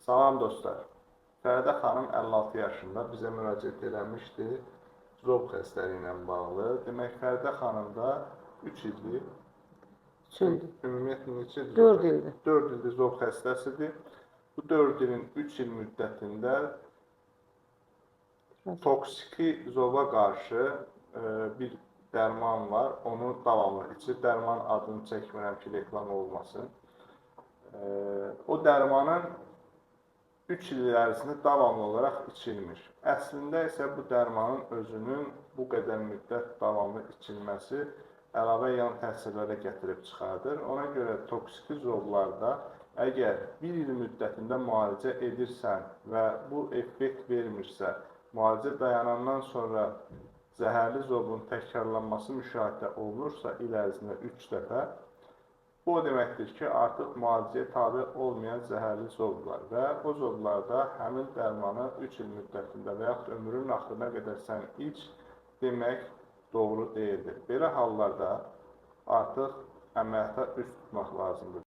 Salam dostlar. Fəridə xanım 56 yaşında bizə müraciət eləmişdi zob xəstəliyi ilə bağlı. Demək, Fəridə xanımda 3 ildir. Ümumiyyətlə neçə ildir? 4 ildir. 4 ildir zob xəstəsidir. Bu 4 ilin 3 il müddətində toksiki zoba qarşı bir dərman var. Onu davamlı içir. Dərman adını çəkmirəm ki, reklam olmasın. O dərmanın 3 il ərzində davamlı olaraq içilmiş. Əslində isə bu dərmanın özünün bu qədər müddət davamlı içilməsi əlavə yan təsirlərə gətirib çıxardır. Ona görə toksiki zoblarda əgər 1 il müddətində müalicə edirsən və bu effekt vermirsə, müalicə dayanandan sonra zəhərli zobun təkrarlanması müşahidə olunursa il ərzində 3 dəfə, bu o deməkdir ki, artıq müalicəyə tabe olmayan zəhərli zoblar və o zoblarda həmin dərmanı 3 il müddətində və yaxud ömrünün axırına qədər sən iç demək doğru deyildir. Belə hallarda artıq əməliyyata üst tutmaq lazımdır.